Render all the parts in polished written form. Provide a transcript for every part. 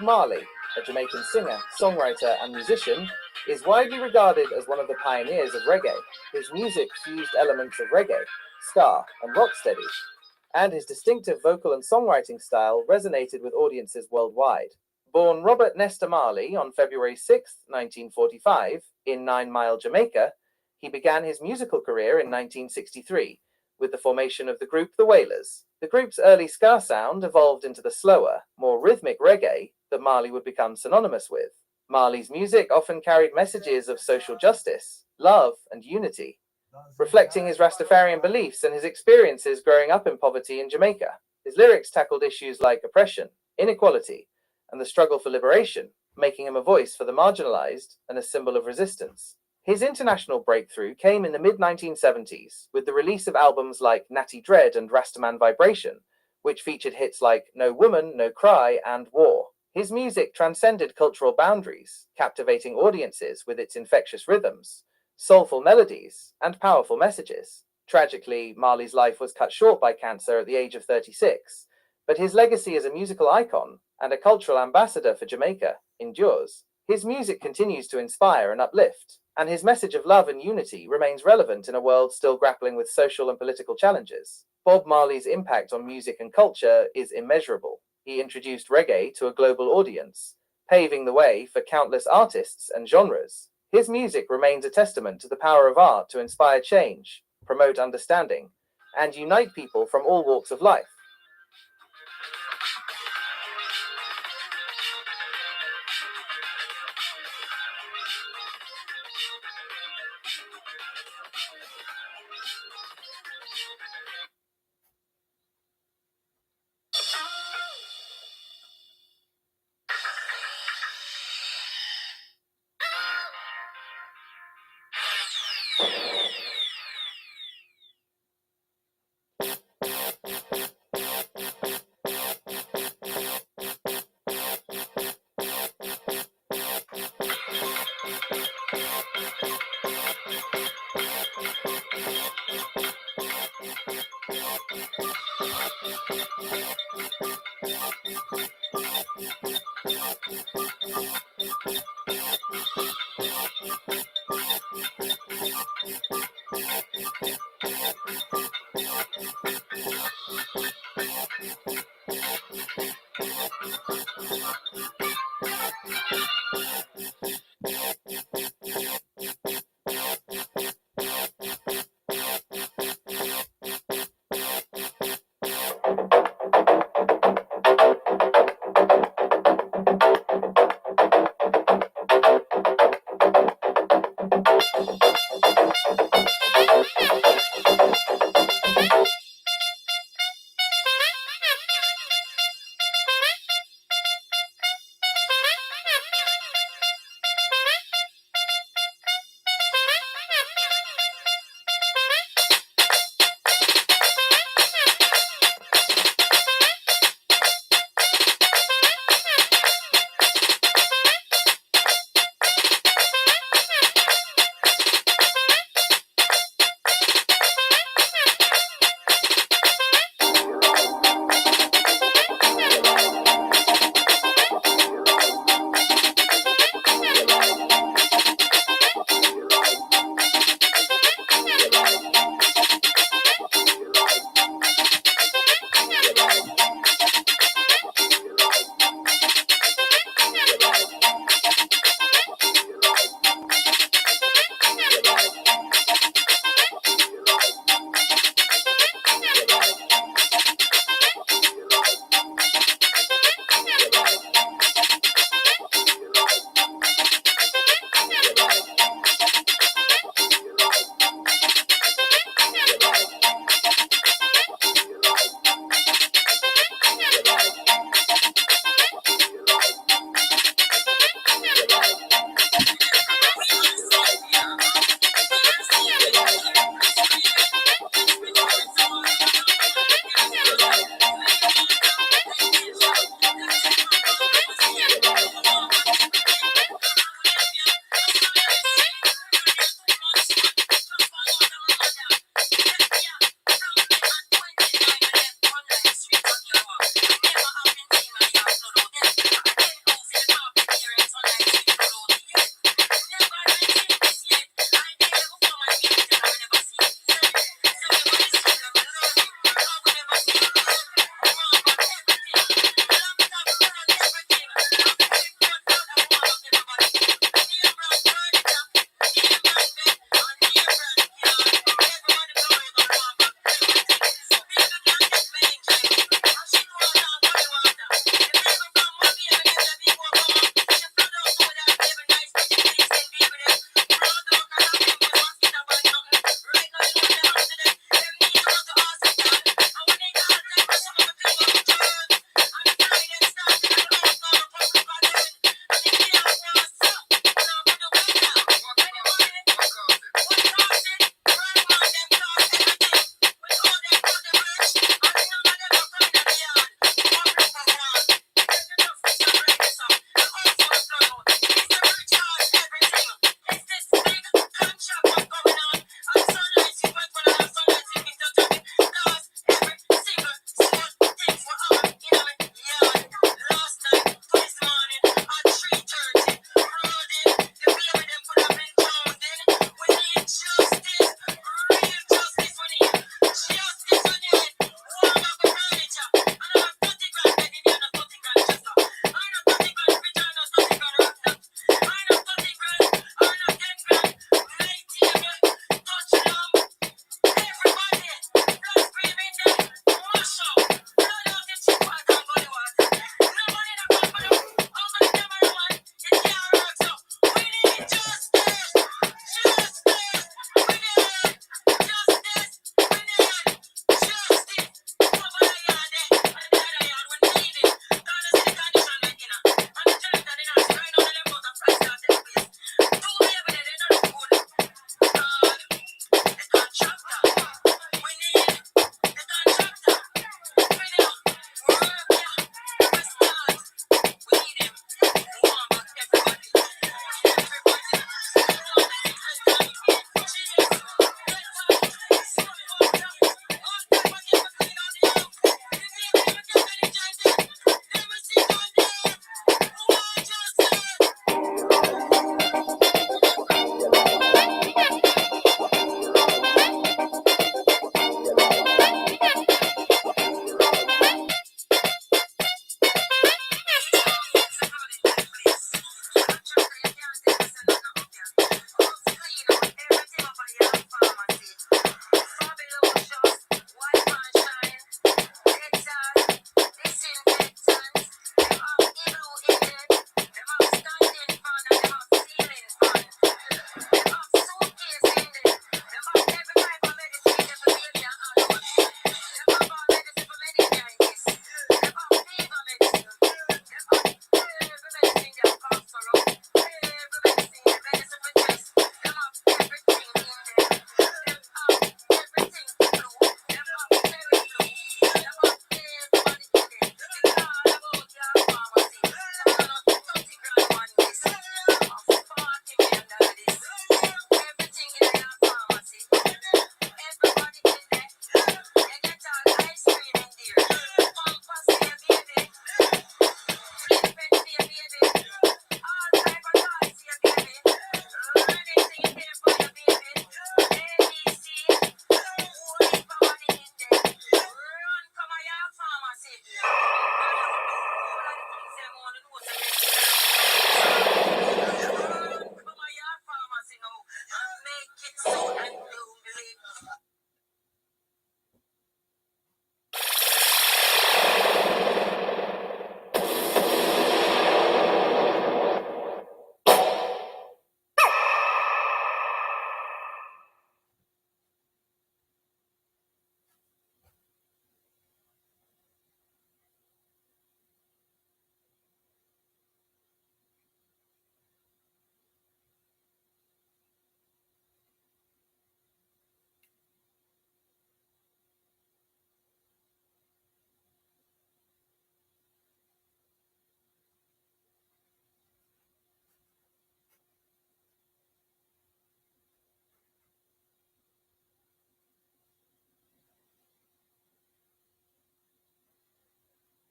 Marley, a Jamaican singer, songwriter, and musician, is widely regarded as one of the pioneers of reggae. His music fused elements of reggae, ska, and rocksteady, and his distinctive vocal and songwriting style resonated with audiences worldwide. Born Robert Nesta Marley on February 6, 1945, in 9 Mile, Jamaica, he began his musical career in 1963 with the formation of the group The Wailers. The group's early ska sound evolved into the slower, more rhythmic reggae that Marley would become synonymous with. Marley's music often carried messages of social justice, love, and unity, reflecting his Rastafarian beliefs and his experiences growing up in poverty in Jamaica. His lyrics tackled issues like oppression, inequality, and the struggle for liberation, making him a voice for the marginalized and a symbol of resistance. His international breakthrough came in the mid-1970s with the release of albums like Natty Dread and Rastaman Vibration, which featured hits like No Woman, No Cry and War. His music transcended cultural boundaries, captivating audiences with its infectious rhythms, soulful melodies, and powerful messages. Tragically, Marley's life was cut short by cancer at the age of 36, but his legacy as a musical icon and a cultural ambassador for Jamaica endures. His music continues to inspire and uplift, and his message of love and unity remains relevant in a world still grappling with social and political challenges. Bob Marley's impact on music and culture is immeasurable. He introduced reggae to a global audience, paving the way for countless artists and genres. His music remains a testament to the power of art to inspire change, promote understanding, and unite people from all walks of life.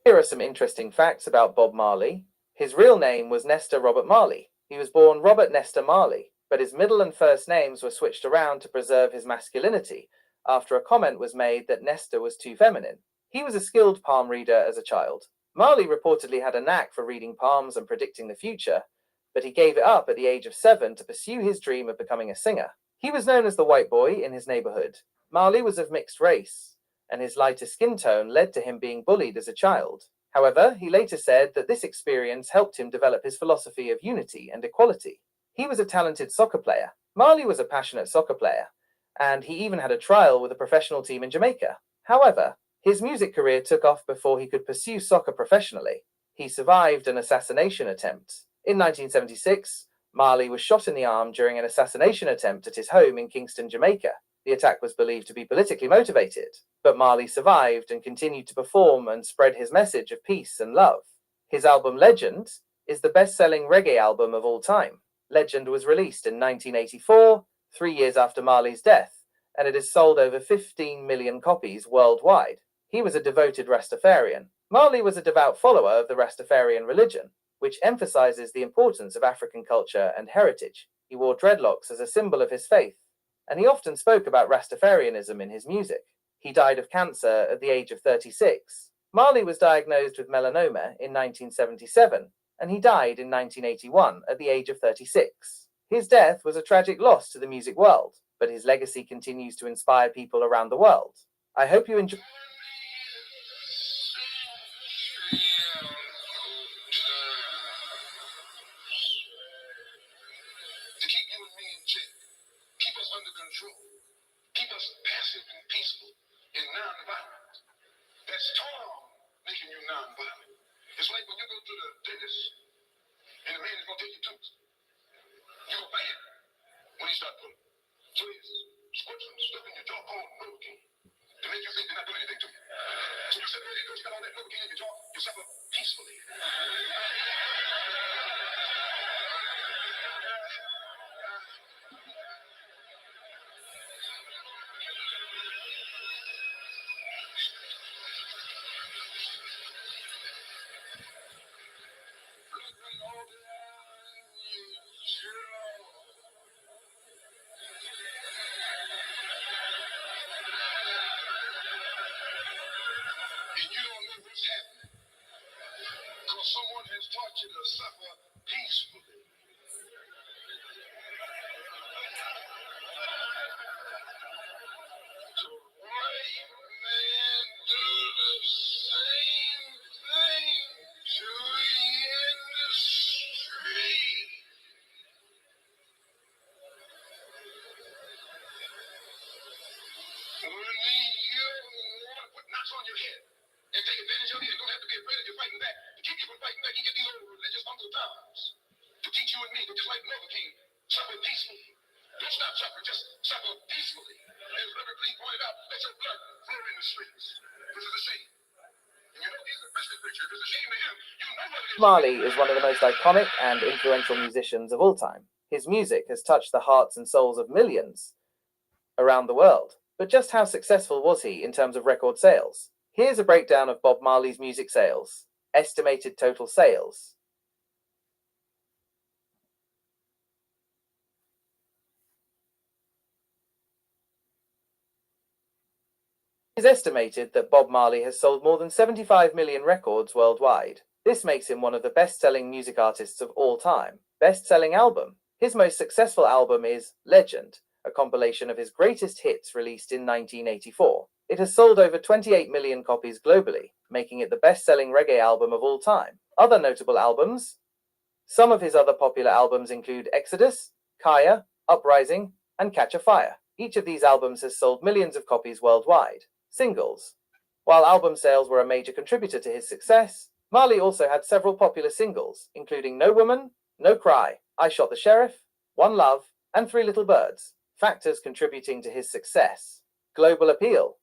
Here are some interesting facts about Bob Marley. His real name was Nestor Robert Marley. He was born Robert Nestor Marley, but his middle and first names were switched around to preserve his masculinity after a comment was made that Nestor was too feminine. He was a skilled palm reader as a child. Marley reportedly had a knack for reading palms and predicting the future, but he gave it up at the age of 7 to pursue his dream of becoming a singer. He was known as the white boy in his neighborhood. Marley was of mixed race, and his lighter skin tone led to him being bullied as a child. However, he later said that this experience helped him develop his philosophy of unity and equality. He was a talented soccer player. Marley was a passionate soccer player, and he even had a trial with a professional team in Jamaica. However, his music career took off before he could pursue soccer professionally. He survived an assassination attempt. In 1976, Marley was shot in the arm during an assassination attempt at his home in Kingston, Jamaica. The attack was believed to be politically motivated, but Marley survived and continued to perform and spread his message of peace and love. His album Legend is the best-selling reggae album of all time. Legend was released in 1984, 3 years after Marley's death, and it has sold over 15 million copies worldwide. He was a devoted Rastafarian. Marley was a devout follower of the Rastafarian religion, which emphasizes the importance of African culture and heritage. He wore dreadlocks as a symbol of his faith, and he often spoke about Rastafarianism in his music. He died of cancer at the age of 36. Marley was diagnosed with melanoma in 1977, and he died in 1981 at the age of 36. His death was a tragic loss to the music world, but his legacy continues to inspire people around the world. I hope you enjoy. To keep you and me in check, keep us under control, keep us passive and peaceful and non-violent. That's Tom making you non-violent. It's like when you go to the dentist and the man is going to take your tooth. You go bam when he starts pulling. So he's squirting stuff in your jaw called Novocaine to make you think they're not doing anything to you. So you sit there because you got all that Novocaine in your jaw, you suffer peacefully. And you don't know what's happening because someone has taught you to suffer peacefully. So white man do the same thing to the industry. Only you want what knocks on your head and take advantage of you and don't have to be afraid that you're fighting back. To keep you from fighting back, you get these old religious Uncle Toms to teach you and me, but just like Novocaine, suffer peacefully. Don't stop suffering, just suffer peacefully. As Reverend Clee pointed out, let your blood flow in the streets. This is a shame. And you know, he's a Christian preacher. If it's a shame to him, you know what it is. Marley is one of the most iconic and influential musicians of all time. His music has touched the hearts and souls of millions around the world. But just how successful was he in terms of record sales? Here's a breakdown of Bob Marley's music sales. Estimated total sales. It is estimated that Bob Marley has sold more than 75 million records worldwide. This makes him one of the best-selling music artists of all time. Best-selling album. His most successful album is Legend, a compilation of his greatest hits released in 1984. It has sold over 28 million copies globally, making it the best-selling reggae album of all time. Other notable albums. Some of his other popular albums include Exodus, Kaya, Uprising, and Catch a Fire. Each of these albums has sold millions of copies worldwide. Singles. While album sales were a major contributor to his success, Marley also had several popular singles, including No Woman, No Cry, I Shot the Sheriff, One Love, and Three Little Birds, factors contributing to his success. Global appeal.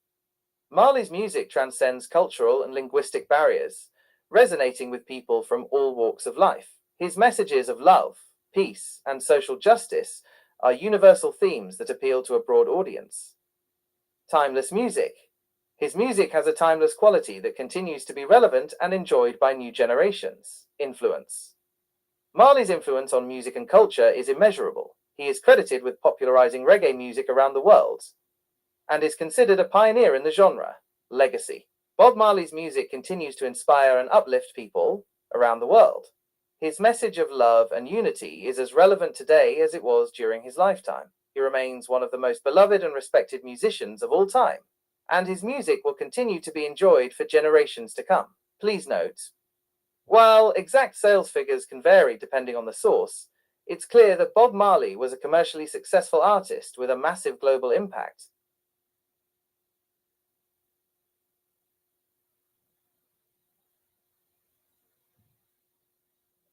Marley's music transcends cultural and linguistic barriers, resonating with people from all walks of life. His messages of love, peace, and social justice are universal themes that appeal to a broad audience. Timeless music. His music has a timeless quality that continues to be relevant and enjoyed by new generations. Influence. Marley's influence on music and culture is immeasurable. He is credited with popularizing reggae music around the world and is considered a pioneer in the genre. Legacy. Bob Marley's music continues to inspire and uplift people around the world. His message of love and unity is as relevant today as it was during his lifetime. He remains one of the most beloved and respected musicians of all time, and his music will continue to be enjoyed for generations to come. Please note, while exact sales figures can vary depending on the source, it's clear that Bob Marley was a commercially successful artist with a massive global impact.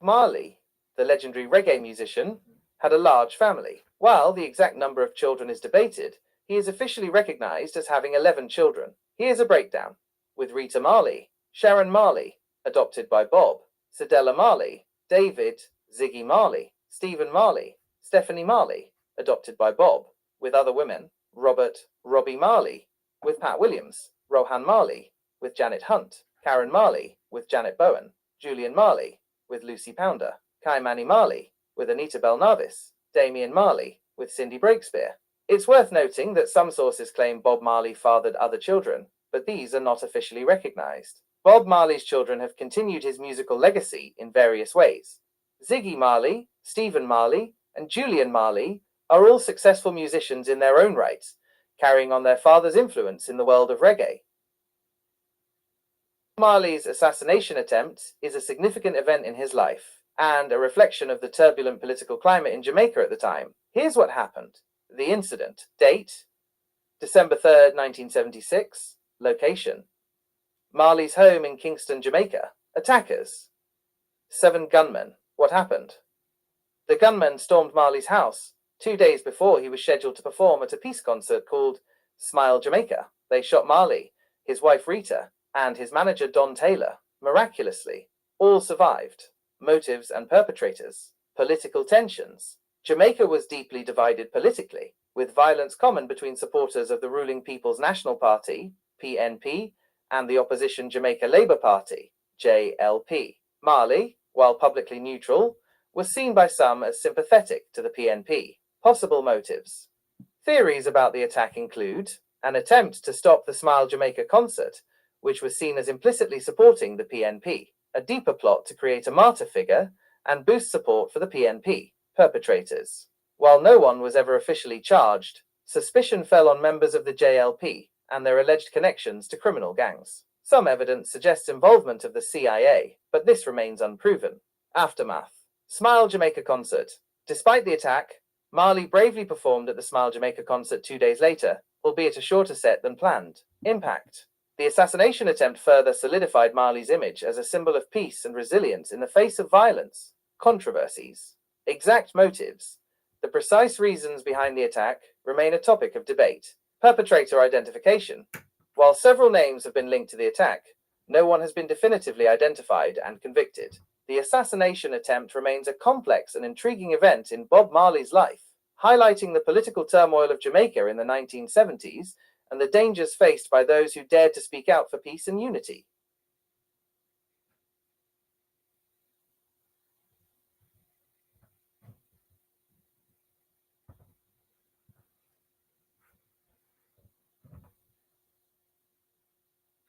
Marley, the legendary reggae musician, had a large family. While the exact number of children is debated, he is officially recognized as having 11 children. Here's a breakdown. With Rita Marley, Sharon Marley, adopted by Bob, Cedella Marley, David, Ziggy Marley, Stephen Marley, Stephanie Marley, adopted by Bob, with other women, Robert, Robbie Marley, with Pat Williams, Rohan Marley, with Janet Hunt, Karen Marley, with Janet Bowen, Julian Marley, with Lucy Pounder, Kai Mani Marley, with Anita Belnavis, Damian Marley, with Cindy Breakspear. It's worth noting that some sources claim Bob Marley fathered other children, but these are not officially recognized. Bob Marley's children have continued his musical legacy in various ways. Ziggy Marley, Stephen Marley, and Julian Marley are all successful musicians in their own right, carrying on their father's influence in the world of reggae. Marley's assassination attempt is a significant event in his life and a reflection of the turbulent political climate in Jamaica at the time. Here's what happened. The incident. Date: December 3rd, 1976. Location: Marley's home in Kingston, Jamaica. Attackers: 7 gunmen. What happened? The gunmen stormed Marley's house 2 days before he was scheduled to perform at a peace concert called Smile Jamaica. They shot Marley, his wife Rita, and his manager Don Taylor. Miraculously, all survived. Motives and perpetrators. Political tensions. Jamaica was deeply divided politically, with violence common between supporters of the ruling People's National Party, PNP, and the opposition Jamaica Labour Party, JLP. Marley, while publicly neutral, was seen by some as sympathetic to the PNP. Possible motives. Theories about the attack include an attempt to stop the Smile Jamaica concert, which was seen as implicitly supporting the PNP, a deeper plot to create a martyr figure and boost support for the PNP. Perpetrators. While no one was ever officially charged, suspicion fell on members of the JLP and their alleged connections to criminal gangs. Some evidence suggests involvement of the CIA, but this remains unproven. Aftermath. Smile Jamaica concert. Despite the attack, Marley bravely performed at the Smile Jamaica concert 2 days later, albeit a shorter set than planned. Impact. The assassination attempt further solidified Marley's image as a symbol of peace and resilience in the face of violence. Controversies. Exact motives. The precise reasons behind the attack remain a topic of debate. Perpetrator identification. While several names have been linked to the attack, no one has been definitively identified and convicted. The assassination attempt remains a complex and intriguing event in Bob Marley's life, highlighting the political turmoil of Jamaica in the 1970s and the dangers faced by those who dared to speak out for peace and unity.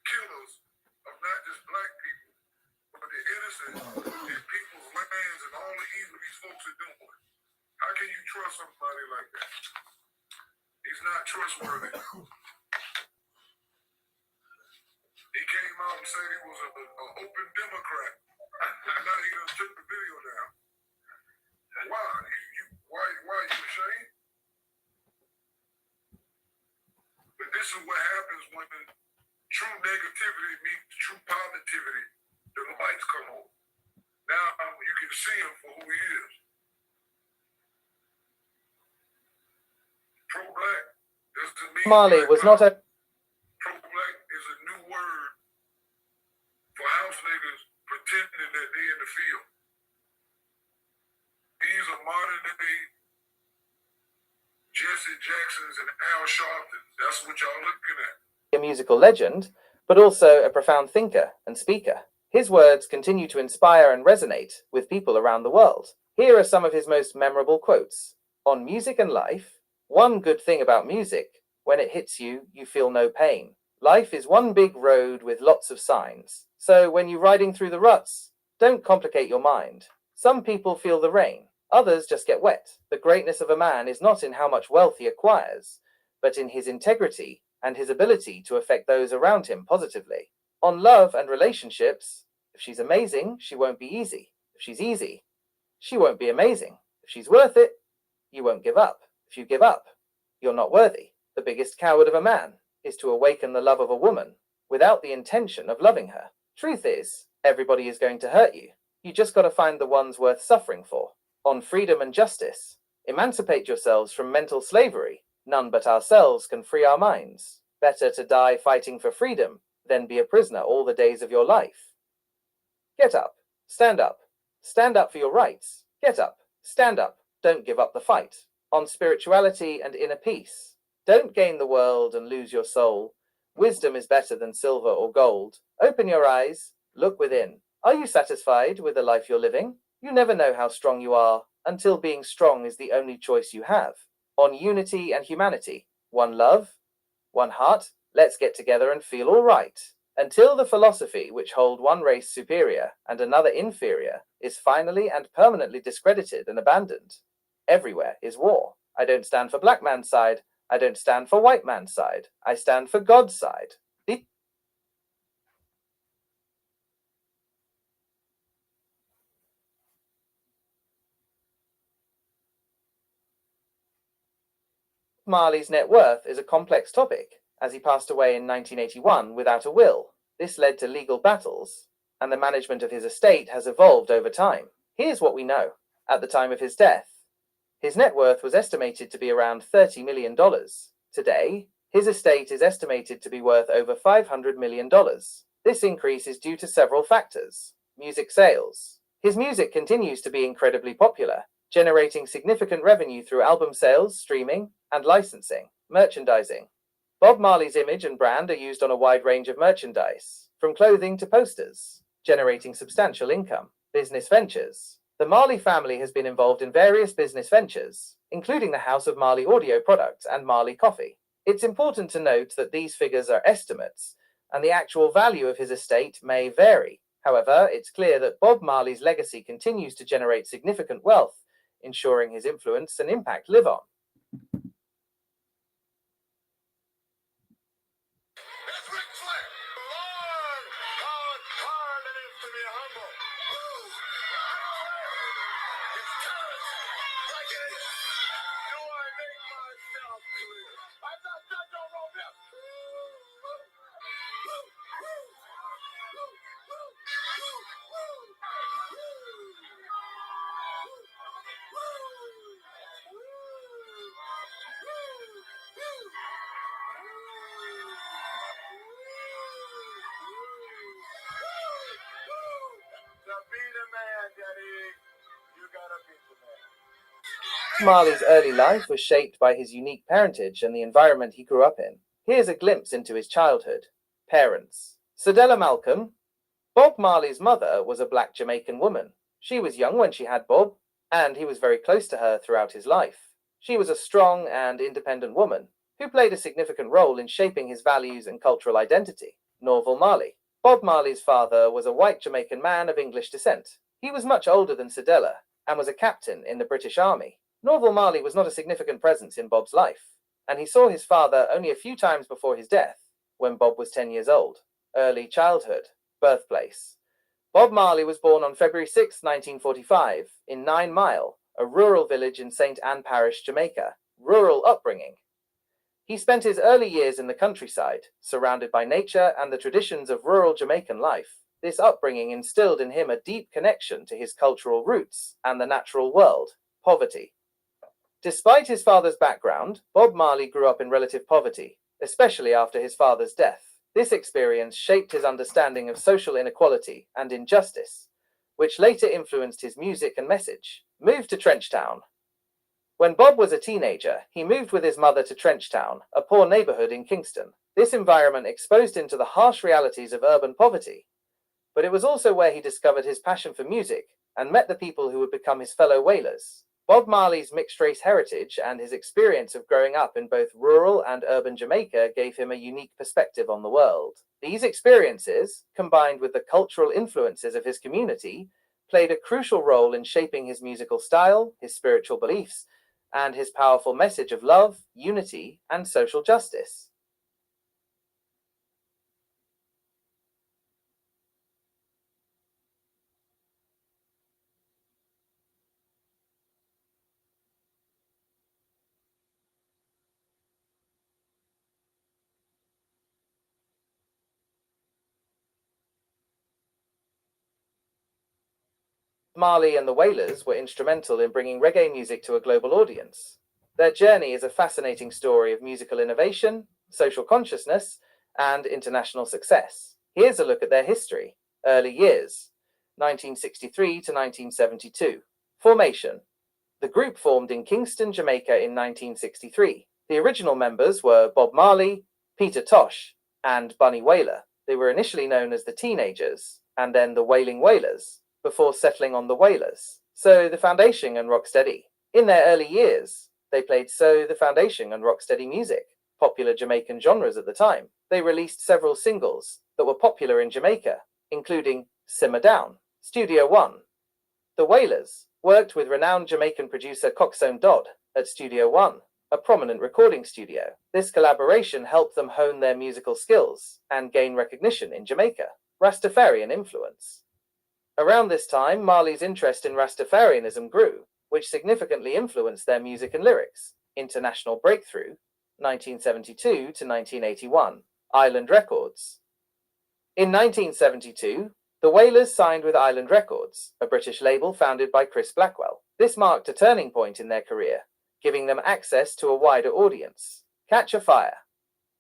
Killers of not just black people, but the innocent in people's lands and all the evil these folks are doing. How can you trust somebody like that? He's not trustworthy. He came out and said he was an open Democrat. Now he done took the video down. Why? Why are you ashamed? But this is what happens when true negativity meets true positivity. The lights come on. Now you can see him for who he is. Pro-black doesn't mean Marley was not a pro-black is a new word for house niggas pretending that they in the field. These are modern day Jesse Jacksons and Al Sharptons. That's what y'all looking at. A musical legend, but also a profound thinker and speaker. His words continue to inspire and resonate with people around the world. Here are some of his most memorable quotes. On music and life, one good thing about music, when it hits you, you feel no pain. Life is one big road with lots of signs. So when you're riding through the ruts, don't complicate your mind. Some people feel the rain, others just get wet. The greatness of a man is not in how much wealth he acquires, but in his integrity and his ability to affect those around him positively. On love and relationships, if she's amazing, she won't be easy. If she's easy, she won't be amazing. If she's worth it, you won't give up. If you give up, you're not worthy. The biggest coward of a man is to awaken the love of a woman without the intention of loving her. Truth is, everybody is going to hurt you. You just gotta find the ones worth suffering for. On freedom and justice, emancipate yourselves from mental slavery. None but ourselves can free our minds. Better to die fighting for freedom than be a prisoner all the days of your life. Get up. Stand up. Stand up for your rights. Get up. Stand up. Don't give up the fight. On spirituality and inner peace. Don't gain the world and lose your soul. Wisdom is better than silver or gold. Open your eyes. Look within. Are you satisfied with the life you're living? You never know how strong you are until being strong is the only choice you have. On unity and humanity. One love, one heart. Let's get together and feel all right. Until the philosophy which hold one race superior and another inferior is finally and permanently discredited and abandoned. Everywhere is war. I don't stand for black man's side. I don't stand for white man's side. I stand for God's side. Marley's net worth is a complex topic, as he passed away in 1981 without a will. This led to legal battles, and the management of his estate has evolved over time. Here's what we know. At the time of his death, his net worth was estimated to be around $30 million. Today, his estate is estimated to be worth over $500 million. This increase is due to several factors. Music sales. His music continues to be incredibly popular, generating significant revenue through album sales, streaming, and licensing. Merchandising. Bob Marley's image and brand are used on a wide range of merchandise, from clothing to posters, generating substantial income. Business ventures. The Marley family has been involved in various business ventures, including the House of Marley audio products and Marley Coffee. It's important to note that these figures are estimates, and the actual value of his estate may vary. However, it's clear that Bob Marley's legacy continues to generate significant wealth, ensuring his influence and impact live on. Marley's early life was shaped by his unique parentage and the environment he grew up in. Here's a glimpse into his childhood. Parents. Cedella Malcolm. Bob Marley's mother was a black Jamaican woman. She was young when she had Bob, and he was very close to her throughout his life. She was a strong and independent woman who played a significant role in shaping his values and cultural identity. Norval Marley. Bob Marley's father was a white Jamaican man of English descent. He was much older than Cedella and was a captain in the British Army. Norval Marley was not a significant presence in Bob's life, and he saw his father only a few times before his death, when Bob was 10 years old. Early childhood. Birthplace. Bob Marley was born on February 6, 1945, in 9 Mile, a rural village in St. Anne Parish, Jamaica. Rural upbringing. He spent his early years in the countryside, surrounded by nature and the traditions of rural Jamaican life. This upbringing instilled in him a deep connection to his cultural roots and the natural world. Poverty. Despite his father's background, Bob Marley grew up in relative poverty, especially after his father's death. This experience shaped his understanding of social inequality and injustice, which later influenced his music and message. Moved to Trenchtown. When Bob was a teenager, he moved with his mother to Trenchtown, a poor neighborhood in Kingston. This environment exposed him to the harsh realities of urban poverty, but it was also where he discovered his passion for music and met the people who would become his fellow Wailers. Bob Marley's mixed-race heritage and his experience of growing up in both rural and urban Jamaica gave him a unique perspective on the world. These experiences, combined with the cultural influences of his community, played a crucial role in shaping his musical style, his spiritual beliefs, and his powerful message of love, unity, and social justice. Marley and the Wailers were instrumental in bringing reggae music to a global audience. Their journey is a fascinating story of musical innovation, social consciousness, and international success. Here's a look at their history. Early years, 1963 to 1972. Formation. The group formed in Kingston, Jamaica in 1963. The original members were Bob Marley, Peter Tosh, and Bunny Wailer. They were initially known as the Teenagers, and then the Wailing Wailers, before settling on the Wailers. So the Foundation and Rocksteady. In their early years, they played So the Foundation and Rocksteady music, popular Jamaican genres at the time. They released several singles that were popular in Jamaica, including Simmer Down, Studio One. The Wailers worked with renowned Jamaican producer Coxsone Dodd at Studio One, a prominent recording studio. This collaboration helped them hone their musical skills and gain recognition in Jamaica. Rastafarian influence. Around this time, Marley's interest in Rastafarianism grew, which significantly influenced their music and lyrics. International breakthrough, 1972 to 1981. Island Records. In 1972, the Wailers signed with Island Records, a British label founded by Chris Blackwell. This marked a turning point in their career, giving them access to a wider audience. Catch a Fire.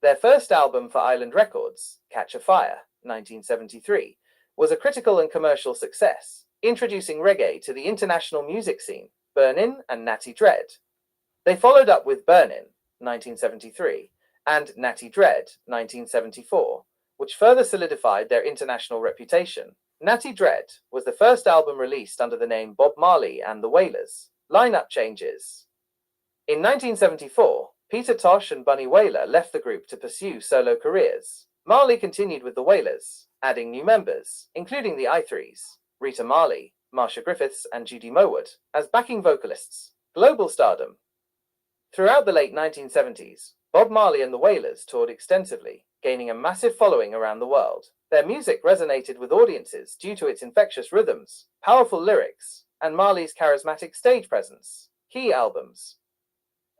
Their first album for Island Records, Catch a Fire, 1973, was a critical and commercial success, introducing reggae to the international music scene. Burnin' and Natty Dread. They followed up with Burnin', 1973, and Natty Dread, 1974, which further solidified their international reputation. Natty Dread was the first album released under the name Bob Marley and the Wailers. Lineup changes. In 1974, Peter Tosh and Bunny Wailer left the group to pursue solo careers. Marley continued with the Wailers, adding new members, including the I3s, Rita Marley, Marsha Griffiths, and Judy Mowood, as backing vocalists. Global stardom. Throughout the late 1970s, Bob Marley and the Wailers toured extensively, gaining a massive following around the world. Their music resonated with audiences due to its infectious rhythms, powerful lyrics, and Marley's charismatic stage presence. Key albums.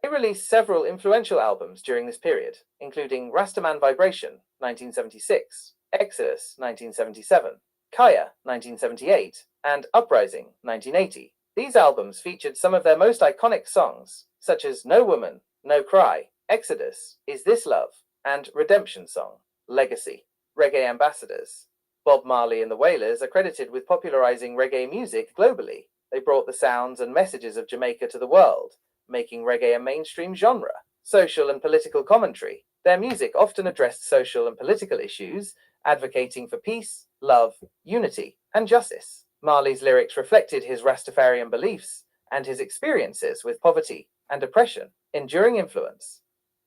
They released several influential albums during this period, including Rastaman Vibration, 1976, Exodus, 1977, Kaya, 1978, and Uprising, 1980. These albums featured some of their most iconic songs, such as No Woman, No Cry, Exodus, Is This Love, and Redemption Song, Legacy. Reggae ambassadors. Bob Marley and the Wailers are credited with popularizing reggae music globally. They brought the sounds and messages of Jamaica to the world, making reggae a mainstream genre. Social and political commentary. Their music often addressed social and political issues, advocating for peace, love, unity, and justice. Marley's lyrics reflected his Rastafarian beliefs and his experiences with poverty and oppression. Enduring influence.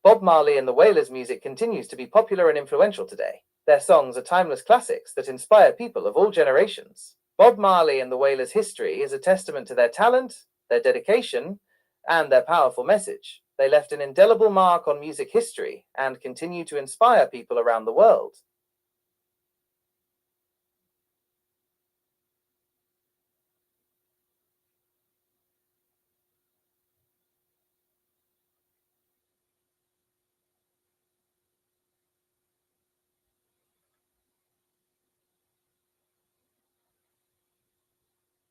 Bob Marley and the Wailers' music continues to be popular and influential today. Their songs are timeless classics that inspire people of all generations. Bob Marley and the Wailers' history is a testament to their talent, their dedication, and their powerful message. They left an indelible mark on music history and continue to inspire people around the world.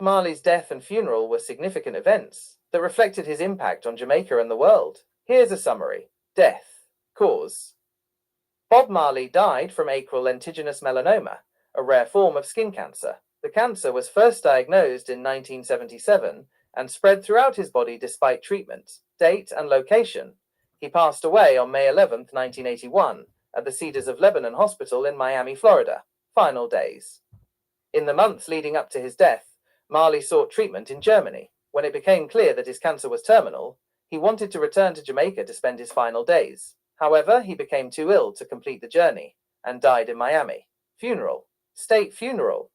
Marley's death and funeral were significant events that reflected his impact on Jamaica and the world. Here's a summary. Death. Cause. Bob Marley died from acral lentiginous melanoma, a rare form of skin cancer. The cancer was first diagnosed in 1977 and spread throughout his body despite treatment. Date and location. He passed away on May 11, 1981, at the Cedars of Lebanon Hospital in Miami, Florida. Final days. In the months leading up to his death, Marley sought treatment in Germany. When it became clear that his cancer was terminal, he wanted to return to Jamaica to spend his final days. However, he became too ill to complete the journey and died in Miami. Funeral. State funeral.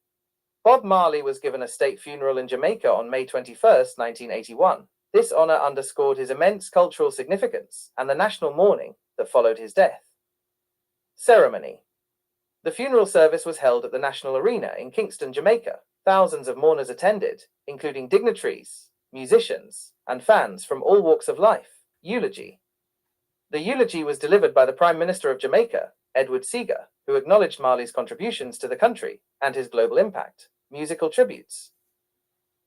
Bob Marley was given a state funeral in Jamaica on May 21st, 1981. This honor underscored his immense cultural significance and the national mourning that followed his death. Ceremony. The funeral service was held at the National Arena in Kingston, Jamaica. Thousands of mourners attended, including dignitaries, musicians, and fans from all walks of life. Eulogy. The eulogy was delivered by the Prime Minister of Jamaica, Edward Seager, who acknowledged Marley's contributions to the country and his global impact. Musical tributes.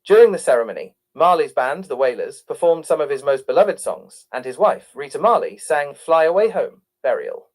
During the ceremony, Marley's band, the Wailers, performed some of his most beloved songs, and his wife, Rita Marley, sang Fly Away Home, Burial.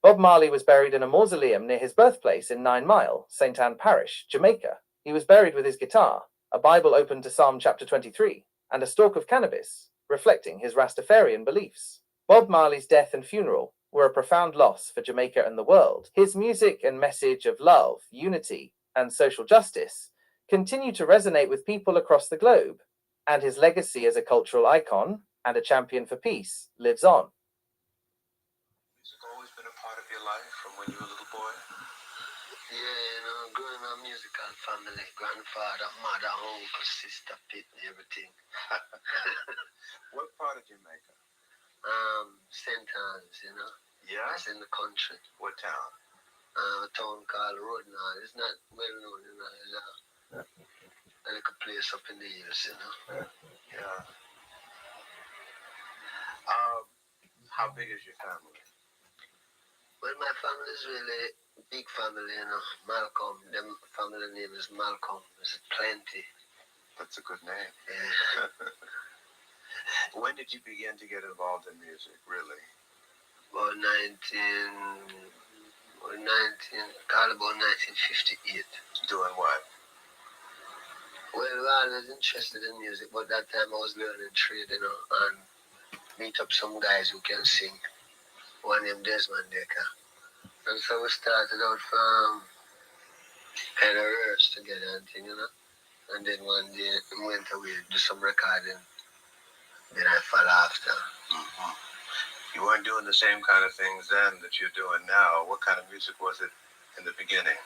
Bob Marley was buried in a mausoleum near his birthplace in 9 Mile, St. Anne Parish, Jamaica. He was buried with his guitar, a Bible open to Psalm chapter 23, and a stalk of cannabis, reflecting his Rastafarian beliefs. Bob Marley's death and funeral were a profound loss for Jamaica and the world. His music and message of love, unity, and social justice continue to resonate with people across the globe, and his legacy as a cultural icon and a champion for peace lives on. Music always been a part of your life from when you were a little boy? Yeah, growing up musical family, grandfather, mother, uncle, sister, pit, everything. What part of Jamaica? St. Anne's, Yeah? That's in the country. What town? A town called Rodnall. It's not well known, It's a little place up in the hills, Yeah. How big is your family? Well, my family is really big family, Malcolm, them family name is Malcolm. There's plenty. That's a good name. Yeah. When did you begin to get involved in music, really? About 1958. Doing what? Well, I was interested in music, but that time I was learning trade, and meet up some guys who can sing. One named Desmond Decker. And so we started out from kind of rehearse together and thing, And then one day we went away to do some recording. Then I fell after. Mm-hmm. You weren't doing the same kind of things then that you're doing now. What kind of music was it in the beginning?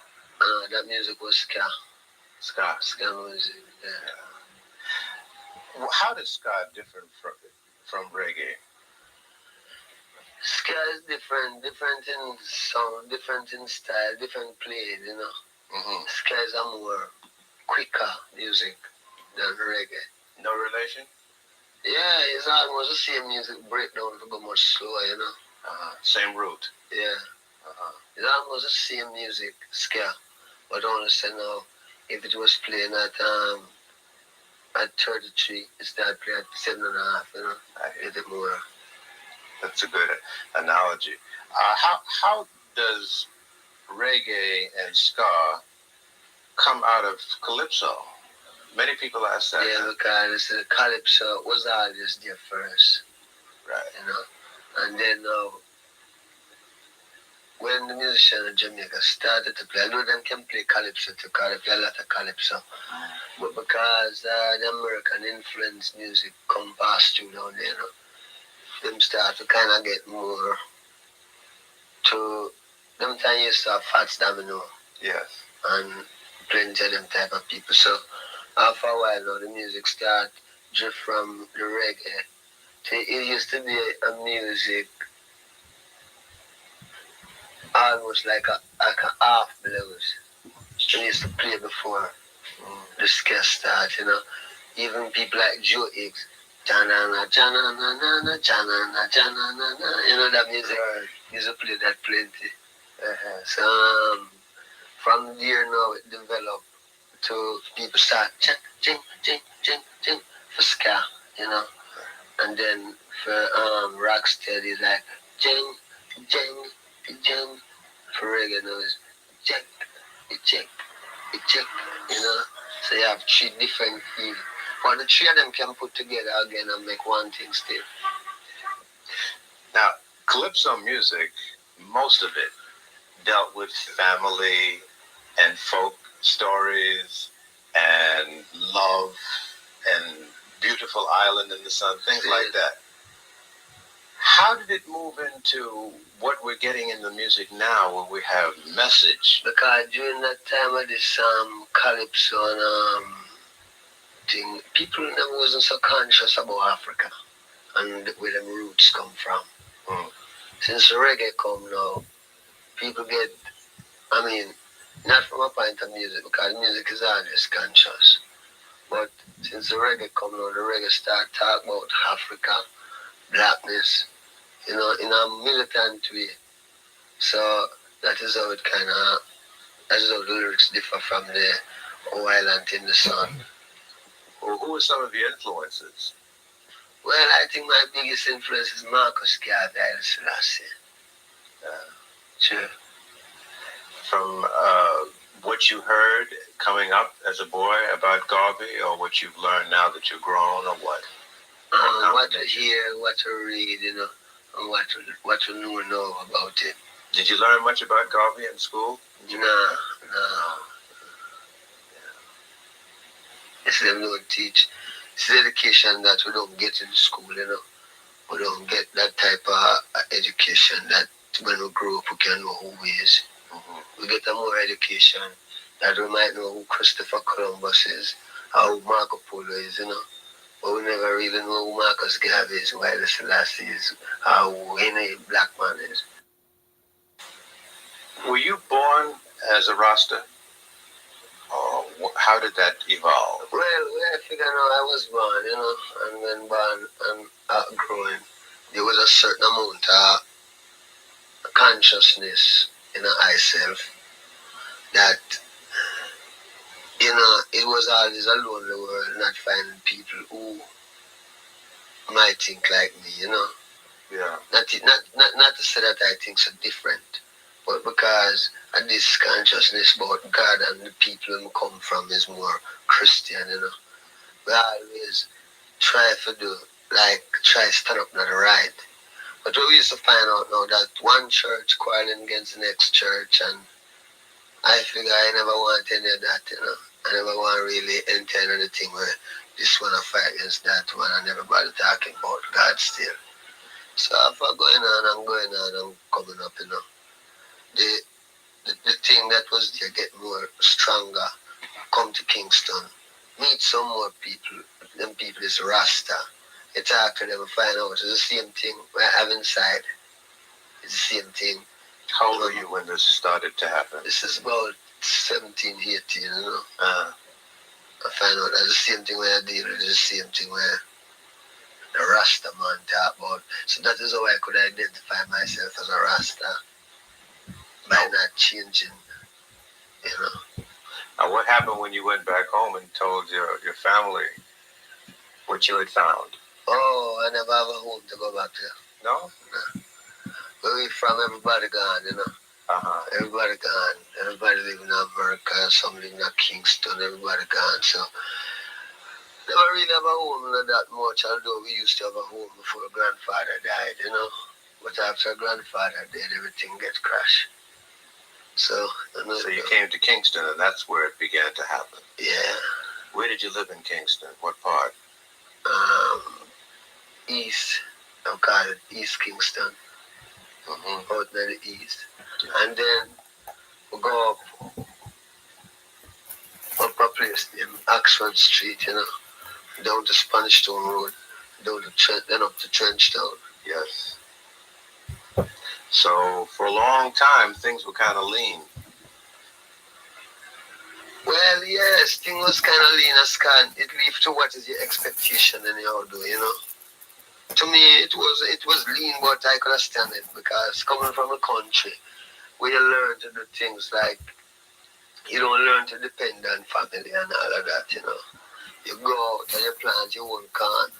That music was ska. Ska. Ska music, yeah. Well, how does ska differ from reggae? Ska is different in sound, different in style, different played, Mm-hmm. Ska is a more quicker music than reggae. No relation? Yeah, it's almost the same music breakdown to go much slower, Same root? Yeah. It's almost the same music, ska. But only say now, if it was playing at 33, it started playing at 7.5, I hear a bit more. That's a good analogy. How does reggae and ska come out of calypso? Many people ask that. Yeah, because the calypso was always there first, Right. And then when the musicians in Jamaica started to play, I know them can play calypso too, because they play a lot of calypso. But because the American influence music come past through down there, them start to kind of get more to them time used to have Fats Domino. Yes. And plenty of them type of people. So after a while now the music start drift from the reggae to it used to be a music almost like a half blues. They used to play before the ska start, Even people like Joe Higgs, Janana, Janana, Janana, Janana, that music. Right. Used to play that plenty. Uh-huh. So from there now it developed to people start ching, ching, ching, ching, ching for ska, And then for rocksteady like jing, jing, jing. For reggae now it's check, it check, it check, So you have 3 different feelings. But the 3 of them can put together again and make one thing still. Now, calypso music most of it dealt with family and folk stories and love and beautiful island in the sun, things like that. How did it move into what we're getting in the music now, where we have message? Because during that time of this calypso and thing, people never wasn't so conscious about Africa and where them roots come from. Since reggae come now, people get, I mean, not from a point of music, because music is always conscious. But since the reggae come now, the reggae start talk about Africa, blackness, in a militant way. So that is how it that is how the lyrics differ from the Island in the Sun. Well, who are some of your influences? Well, I think my biggest influence is Marcus Garvey, Haile Selassie. Sure. From what you heard coming up as a boy about Garvey, or what you've learned now that you're grown, or what? What to hear, what to read, and what to know about it. Did you learn much about Garvey in school? No. It's them don't teach. It's the education that we don't get in school, We don't get that type of education that when we grow up we can know who we is. We get a more education that we might know who Christopher Columbus is, or who Marco Polo is, But we never really know who Marcus Garvey is, who Haile Selassie is, or who any black man is. Were you born as a Rasta? Or how did that evolve? Well, I figure I was born, and when born and growing, there was a certain amount of consciousness in myself that, it was always a lonely world, not finding people who might think like me, Yeah. Not to say that I think so different, but because of this consciousness about God and the people who come from is more Christian, We always try to stand up to the right. But we used to find out now that one church quarreling against the next church, and I figure I never want any of that, I never want to really enter into the thing where this one I fight against that one and everybody talking about God still. So if I'm going on, I'm coming up, The thing that was there get more stronger, come to Kingston, meet some more people. Them people is Rasta. You talk to them and find out it's the same thing we have inside. It's the same thing. How old were you when this started to happen? This is about 17, 18, I find out that's the same thing where I deal with, the same thing where the Rasta man talk about. So that is how I could identify myself as a Rasta, by not changing, Now, what happened when you went back home and told your family what you had found? Oh, I never have a home to go back to. No? Where we from, everybody gone, Everybody gone. Everybody living in America, some living in Kingston, everybody gone. So, never really have a home that much, although we used to have a home before grandfather died, But after grandfather died, everything gets crashed. So you came to Kingston, and that's where it began to happen. Yeah. Where did you live in Kingston? What part? East. I call it East Kingston. Out near the east. And then we go up a place named Oxford Street, down to Spanish Town Road, then up to Trenchtown. Yes. So for a long time, things were kind of lean. Well, yes, things was kind of lean as can. It leaves to what is your expectation anyhow, To me, it was lean, but I could stand it because coming from a country where you learn to do things like you don't learn to depend on family and all of that, You go out and you plant your own corn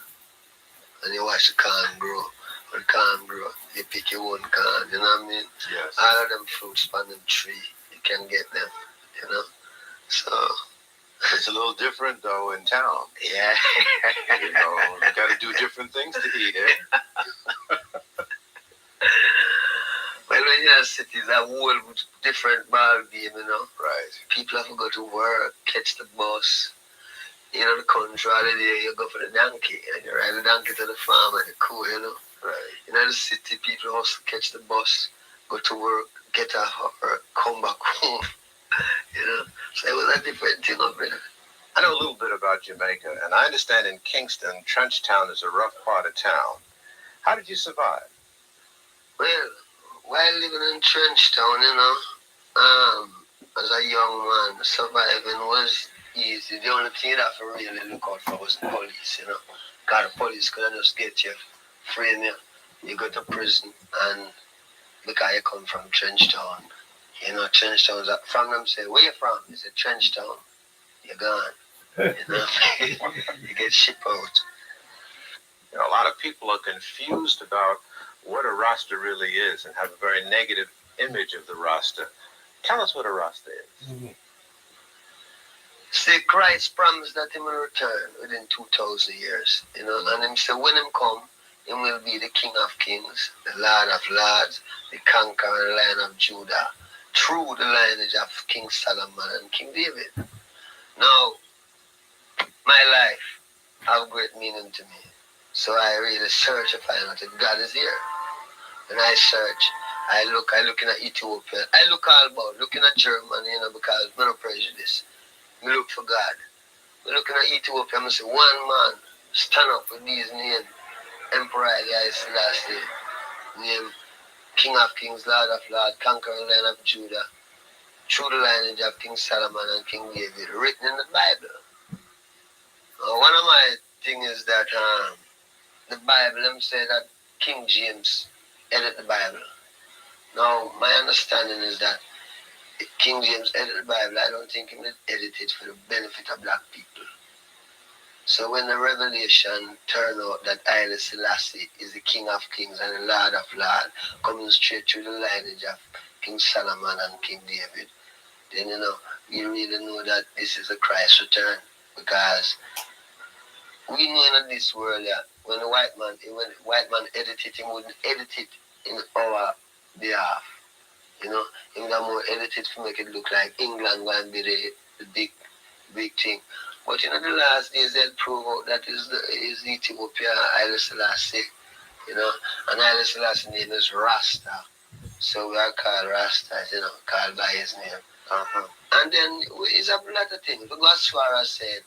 and you watch the corn grow. When corn grow, you pick your own corn, you know what I mean? Yes. All of them fruits on them tree, you can get them, So it's a little different though in town. Yeah. You got to do different things to eat, eh? Well, And when you're in cities, a whole different ball game, you know. Right. People have to go to work, catch the bus. You know, the country all day, you go for the donkey, and you ride the donkey to the farm and the cool, you know. Right. In the city, people also catch the bus, go to work, get off work, come back home. You know, so it was a different thing up there. I know a little bit about Jamaica, and I understand in Kingston, Trenchtown is a rough part of town. How did you survive? Well, while living in Trenchtown, you know, as a young man, surviving was easy. The only thing you have to really look out for was the police, you know. Because the police could just get you, frame you, you go to prison, and because you come from Trenchtown, you know, Trenchtown's from them say, where you from? You say, Trenchtown, you're gone. You know, you get shipped out. You know, a lot of people are confused about what a Rasta really is and have a very negative image of the Rasta. Tell us what a Rasta is. See, Christ promised that he will return within 2,000 years, you know, and him say when him come, he will be the King of Kings, the Lord of Lords, the conquering Lion of Judah, through the lineage of King Solomon and King David. Now, my life have great meaning to me, so I really search to find out if God is here. When I search, I looking at Ethiopia, I look all about, looking at Germany, you know, because I'm not prejudice. We look for God. We looking at Ethiopia, I say, one man stand up with these names, Emperor Haile Selassie, name King of Kings, Lord of Lords, conquering Lion of Judah, through the lineage of King Solomon and King David, written in the Bible. One of my things is that the Bible, them say that King James edited the Bible. Now, my understanding is that King James edited the Bible. I don't think he edited it for the benefit of black people. So when the revelation turned out that Haile Selassie is the King of Kings and the Lord of Lords, coming straight through the lineage of King Solomon and King David, then you know, you really know that this is a Christ return. Because we know in this world that when the white man edited, he wouldn't edit it in our behalf. You know, he would have more edited to make it look like England going to be the big thing. But you know, the last days they'll prove out that is Ethiopia Haile Selassie, you know, and Haile Selassie's name is Rasta. So we are called Rastas, you know, called by his name. And then it's a lot of things. We go as far as saying,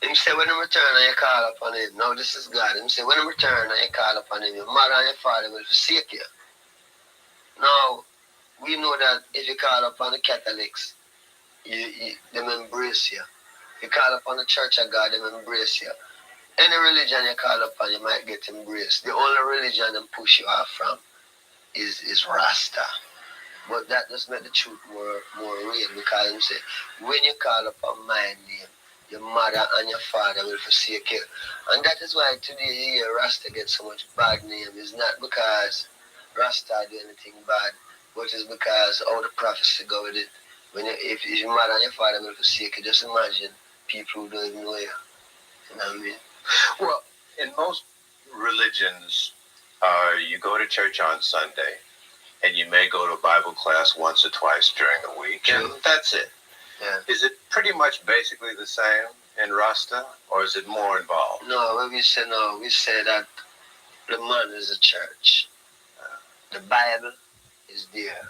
him say when he return and you call upon him, now this is God. Him say when he return and you call upon him, your mother and your father will forsake you. Now, we know that if you call upon the Catholics, them embrace you. You call upon the Church of God, them embrace you. Any religion you call upon, you might get embraced. The only religion them push you off from is Rasta. But that does make the truth more real, because them say, when you call upon my name, your mother and your father will forsake you. And that is why today you hear Rasta get so much bad name. It's not because Rasta do anything bad, but it's because all the prophecy go with it. When if your mother and your father will forsake you, just imagine people who don't even know you. You know what I mean? Well, in most religions, you go to church on Sunday, and you may go to Bible class once or twice during the week, and that's it. Yeah. Is it pretty much basically the same in Rasta, or is it more involved? No, when we say no, we say that the man is a church. The Bible is there.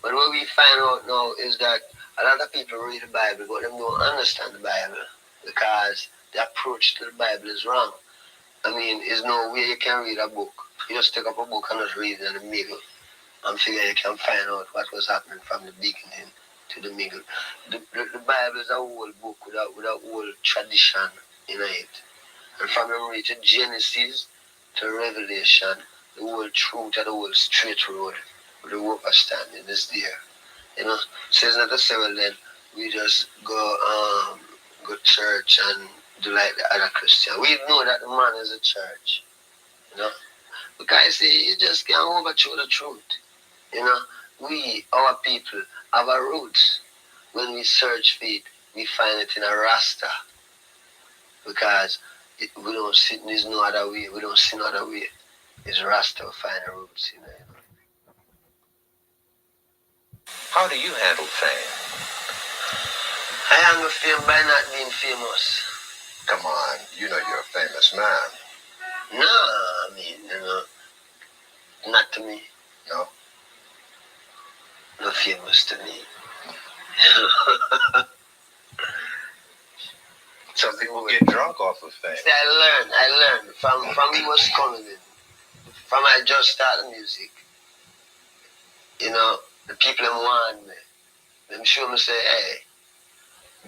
But what we find out now is that a lot of people read the Bible, but they don't understand the Bible because the approach to the Bible is wrong. I mean, there's no way you can read a book. You just take up a book and just read it in the middle and figure you can find out what was happening from the beginning to the middle. The Bible is a whole book with a whole tradition in it. And from them read to Genesis to Revelation, the whole truth and the whole straight road with the understanding is there. You know, so it's not to say, well then, we just go to church and do like the other Christian. We know that the man is a church. You know? Because see, you just can't overthrow the truth. You know, our people, have our roots. When we search for it, we find it in a Rasta. Because we don't see, there's no other way. We don't see no other way. It's Rasta we find the roots in it. How do you handle fame? I handle fame by not being famous. Come on, you know you're a famous man. No, I mean, not to me. No? Not famous to me. Some people get drunk off of fame. See, I learned from we was coming in. From I just started music. You know, the people them want me. Them show me say, hey,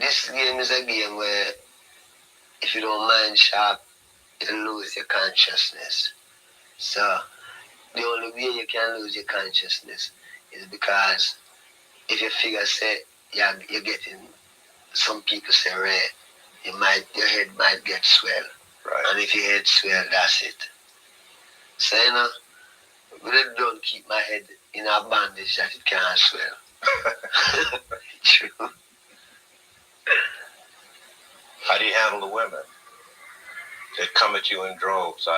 this game is a game where if you don't mind sharp, you lose your consciousness. So the only way you can lose your consciousness is because if you figure say you're getting some people say red, your head might get swell. Right. And if your head swell, that's it. So really don't keep my head in a bandage that it can't swell. True. How do you handle the women that come at you in droves?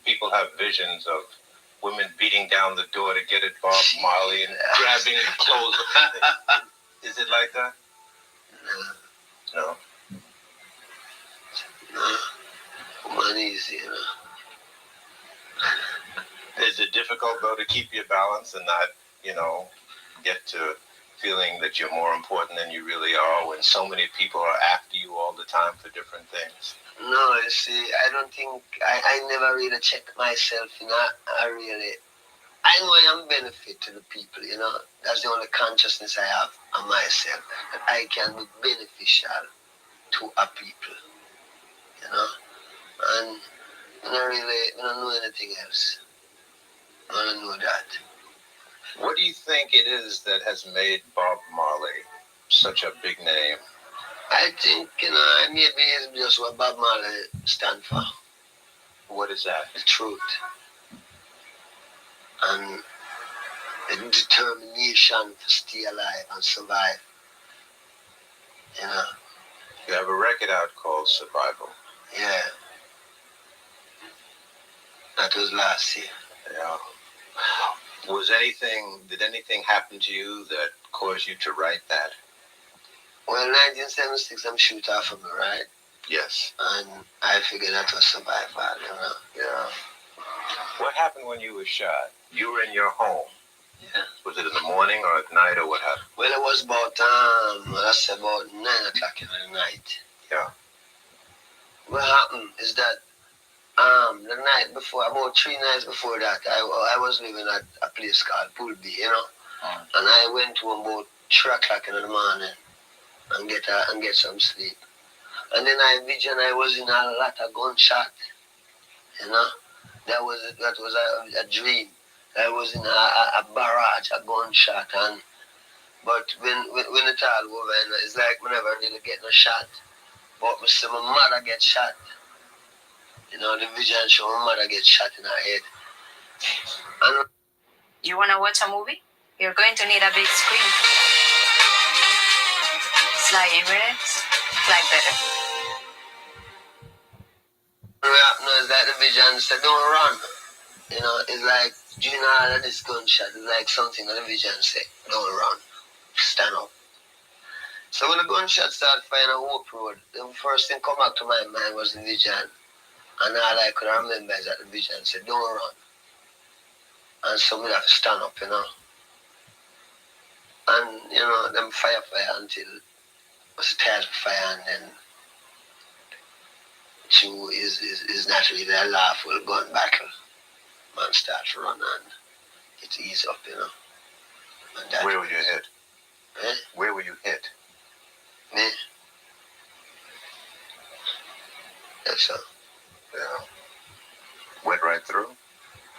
People have visions of women beating down the door to get at Bob Marley and grabbing the clothes. Is it like that? No. No. Woman easy, Is it difficult, though, to keep your balance and not, get to feeling that you're more important than you really are when so many people are after you all the time for different things? No, you see, I don't think, I never really check myself, I know I am benefit to the people, That's the only consciousness I have of myself, that I can be beneficial to a people, And I don't know anything else. I don't know that. What do you think it is that has made Bob Marley such a big name? I think, maybe it's just what Bob Marley stands for. What is that? The truth. And the determination to stay alive and survive. You have a record out called Survival. Yeah. That was last year. Yeah. Did anything happen to you that caused you to write that? Well, 1976, I'm shoot off of me, right? Yes. And I figured that was survival, Yeah. What happened when you were shot? You were in your home. Yeah. Was it in the morning or at night or what happened? Well, it was about, that's about 9 o'clock in the night. Yeah. What happened is that the night before, about 3 nights before that, I was living at a place called Poolby, And I went home about 3 o'clock in the morning and get some sleep. And then I was in a lot of gunshot, That was a dream. I was in a barrage, a gunshot, but when it all over, it's like whenever I didn't get no shot, but I see my mother get shot. The vision show my mother get shot in her head. And you want to watch a movie? You're going to need a big screen. Sly Emirates, fly better. what happened is that the vision said, don't run. It's like, doing all of this gunshot is like something that the vision said, don't run, stand up. So when the gunshot started firing on Hope Road, the first thing come back to my mind was the vision. And all I could remember is that the vision said, don't run. And so we have to stand up, And, them fire until it was tired of fire, and then two is naturally a lawful gun battle. Man starts to run and it ease up, And that Where were you hit? Eh? Where were you hit? Me? Yes, sir. Yeah. Went right through?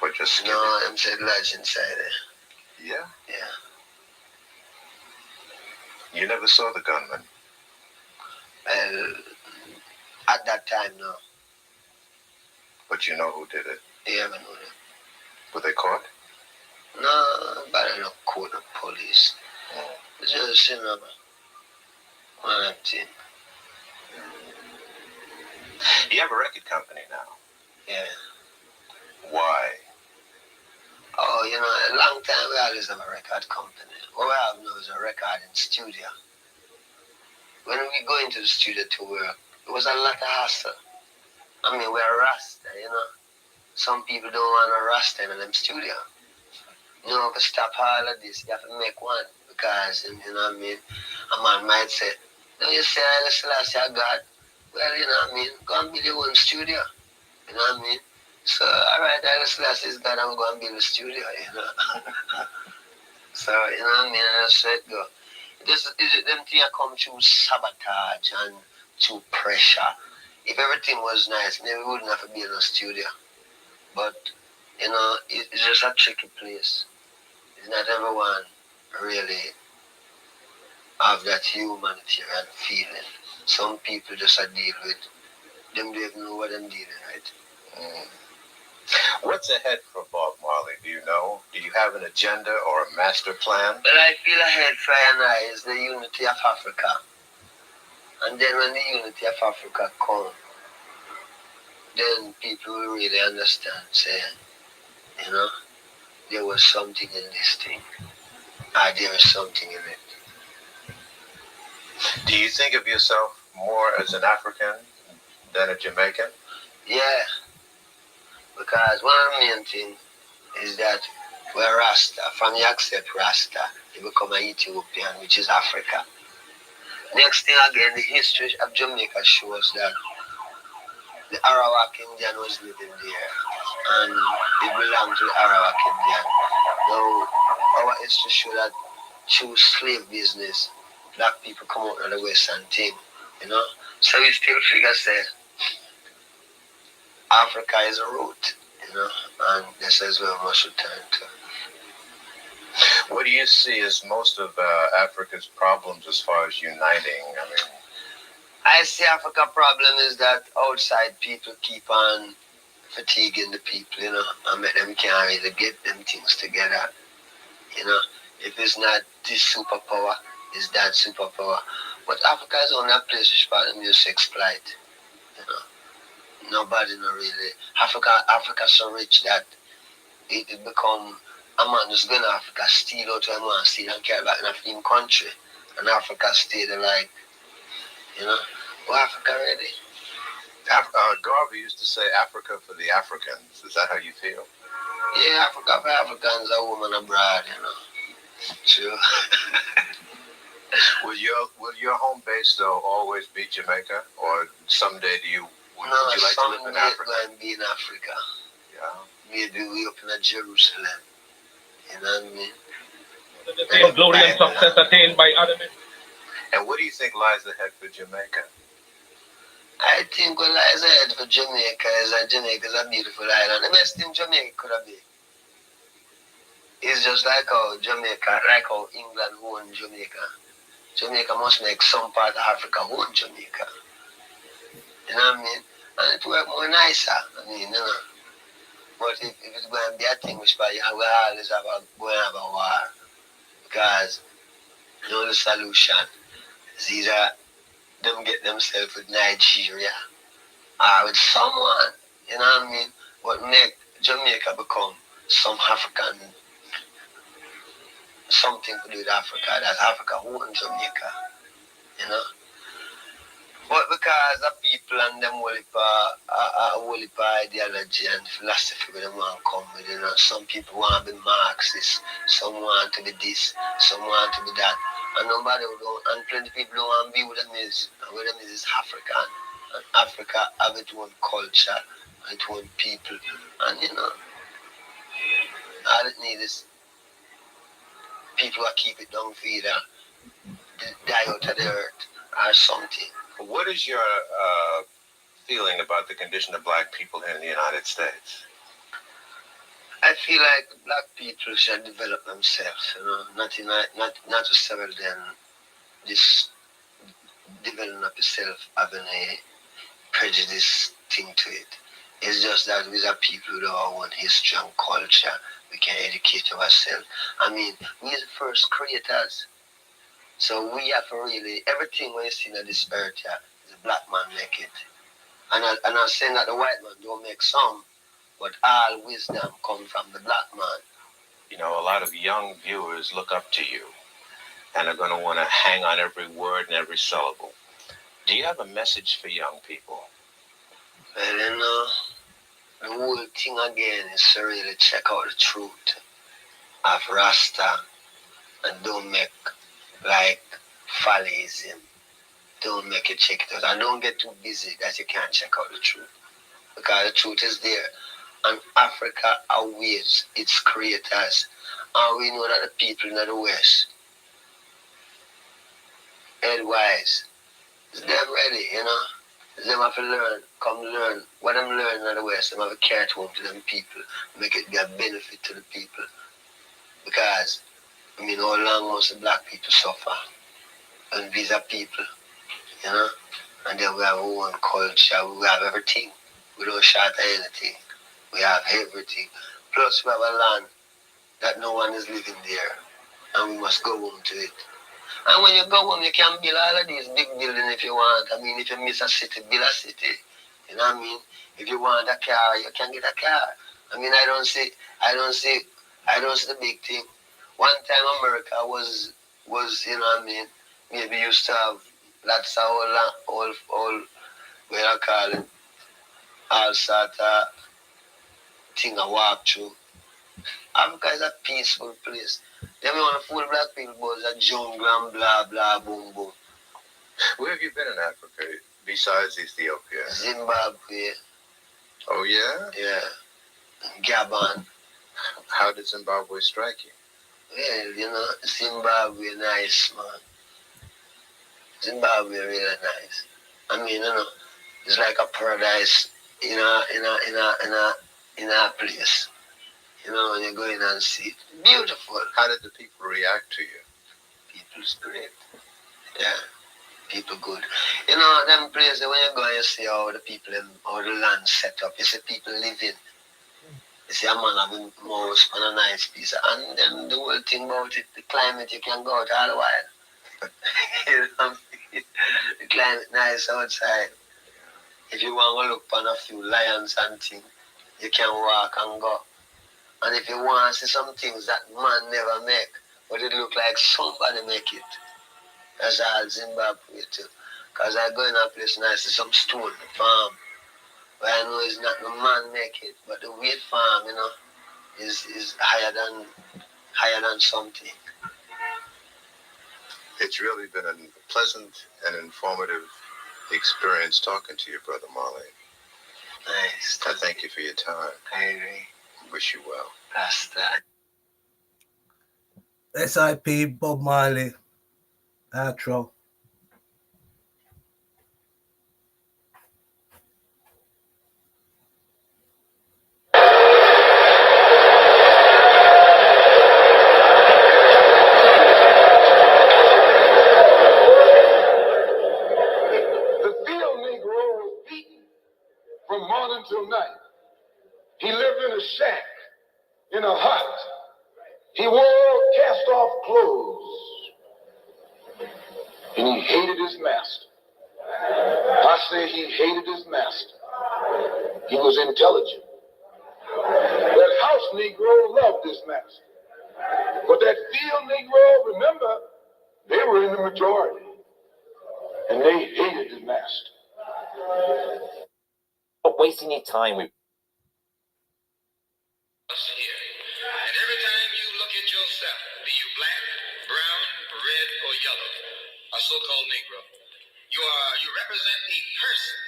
Or just skinned No, it? I'm said lodge inside there. Yeah? Yeah. You never saw the gunman? Well, at that time, no. But you know who did it? Yeah, I know them. Were they caught? No, but I don't call the police. It's just, one of them thing. You have a record company now. Yeah. Why? Oh, a long time we always have a record company. What we have now is a recording studio. When we go into the studio to work, it was a lot of hassle. I mean, we're Rasta. Some people don't want a Rasta in them studio. To stop all of this, you have to make one. Because, what I mean? A man might say, no, you say, I Selassie, I God. Well, what I mean? Go and build your own studio. You know what I mean? So, all right, I Selassie is God, I'm going to build a studio. So, what I mean? And that's where it go. Them things come through sabotage and through pressure. If everything was nice, maybe we wouldn't have to be in a studio. But, it's just a tricky place. It's not everyone really have that humanitarian feeling. Some people just deal with them, don't even know what I'm dealing with. Mm. What's ahead for Bob Marley? Do you know? Do you have an agenda or a master plan? But I feel ahead for I is the unity of Africa. And then when the unity of Africa comes, then people will really understand, saying, there was something in this thing. There is something in it. Do you think of yourself more as an African than a Jamaican? Yeah, because one of the main things is that we're Rasta. From you accept Rasta, you become an Ethiopian, which is Africa. Next thing again, the history of Jamaica shows that the Arawak Indian was living there, and it belonged to the Arawak Indian. Now, our history shows that through slave business, black people come out of the Western thing. So we still figure say Africa is a root, and this is where we must return to. What do you see as most of Africa's problems as far as uniting? I see Africa problem is that outside people keep on fatiguing the people, and make them can't really get them things together. If it's not this superpower, it's that superpower. But Africa is only a place which part of music exploit. Nobody no really. Africa's so rich that it become a man who's going to Africa, steal out to a man, steal and carry back in a country. And Africa stay there like, Africa ready. Garvey used to say Africa for the Africans. Is that how you feel? Yeah, Africa for Africans, a woman abroad, True. Will your home base though always be Jamaica, or someday would you like to live in Africa? Someday be in Africa. Yeah. Maybe we up in Jerusalem. You know what I mean? The same glory and success attained by other men. And what do you think lies ahead for Jamaica? I think what lies ahead for Jamaica is that Jamaica is a beautiful island. The best thing Jamaica could have been is just like how Jamaica, like how England owned Jamaica. Jamaica must make some part of Africa own Jamaica. You know what I mean? And it work more nicer. But if it's going to be a thing which we always have going to have a war. Because the solution is either them get themselves with Nigeria or with someone, you know what I mean? But make Jamaica become some African, something to do with Africa, that Africa owns Jamaica, But because the people and them whole ideology and philosophy where they want to come with, some people want to be Marxist, some want to be this, some want to be that. And nobody don't, and plenty of people don't want to be with them is, and with them is African. And Africa have its own culture, its own people. And all it needs is people who keep it down for either die out of the earth or something. What is your feeling about the condition of black people here in the United States? I feel like black people should develop themselves, not to several them this developing up yourself having a prejudice thing to it. It's just that we are people with our own history and culture. We can educate ourselves. We are the first creators. So we have to really, everything we see on this earth here, is a black man make it. And I'm saying that the white man don't make some, but all wisdom comes from the black man You know, a lot of young viewers look up to you and are going to want to hang on every word and every syllable. Do you have a message for young people? Well, you know, the whole thing again is to really check out the truth of Rasta and don't make like follyism. Don't make it check it out. And don't get too busy that you can't check out the truth. Because the truth is there. And Africa awaits its creators. And we know that the people in the West, headwise, is them ready, you know. Them have to learn, come learn. What I'm learning in the West, them have to carry it home to them people. Make it be a benefit to the people. Because, I mean, how long must the black people suffer? And these are people, you know. And then we have our own culture, we have everything. We don't short anything. We have everything. Plus we have a land that no one is living there. And we must go home to it. And when you go home, you can build all of these big buildings if you want. I mean, if you miss a city, build a city. You know what I mean? If you want a car, you can get a car. I mean, I don't see the big thing. One time America was, you know what I mean, maybe used to have lots of all where I call it, all sort of thing I walk through. Africa is a peaceful place. Then we want to fool black people, but it's a jungle and blah, blah, boom, boom. Where have you been in Africa besides Ethiopia? Zimbabwe. Oh, yeah? Yeah. Gabon. How did Zimbabwe strike you? Well, you know, Zimbabwe nice, man. Zimbabwe really nice. I mean, you know, it's like a paradise in a place. You know, when you go in and see it. Beautiful. How did the people react to you? People's great. Yeah. People good. You know, them places when you go and you see how the people, how the land set up, you see people living. You see a man having mouse on a nice piece. And then the whole thing about it, the climate, you can go out all the while. You know, the climate nice outside. If you want to look on a few lions and things, you can walk and go. And if you want to see some things that man never make, but it look like somebody make it, that's all Zimbabwe too. Because I go in a place and I see some stone farm, where I know it's not the man make it, but the weight farm, you know, is higher than something. It's really been a pleasant and informative experience talking to you, Brother Marley. Nice. I thank you for your time. I agree. Wish you well. That's that. SIP Bob Marley outro. The field Negro was beaten from morning till night. He lived in a shack, in a hut. He wore cast-off clothes. And he hated his master. I say he hated his master. He was intelligent. That house Negro loved his master. But that field Negro, remember, they were in the majority. And they hated the master. Stop wasting your time with Here. And every time you look at yourself, be you black, brown, red, or yellow, a so-called Negro, you represent a person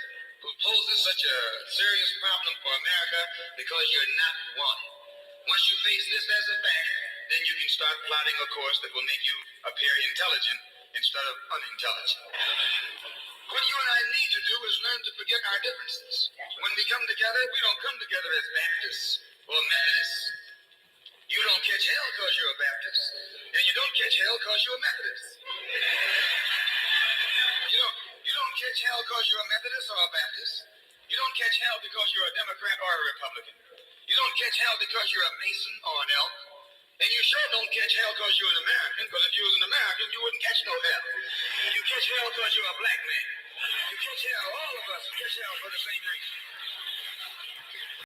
who poses such a serious problem for America because you're not wanted. Once you face this as a fact, then you can start plotting a course that will make you appear intelligent instead of unintelligent. What you and I need to do is learn to forget our differences. When we come together, we don't come together as Baptists or Methodists. You don't catch hell because you're a Baptist, and you don't catch hell because you're a Methodist. You don't catch hell because you're a Methodist or a Baptist. You don't catch hell because you're a Democrat or a Republican. You don't catch hell because you're a Mason or an Elk. And you sure don't catch hell because you're an American, because if you was an American, you wouldn't catch no hell. You catch hell because you're a black man. You catch hell, all of us catch hell for the same reason.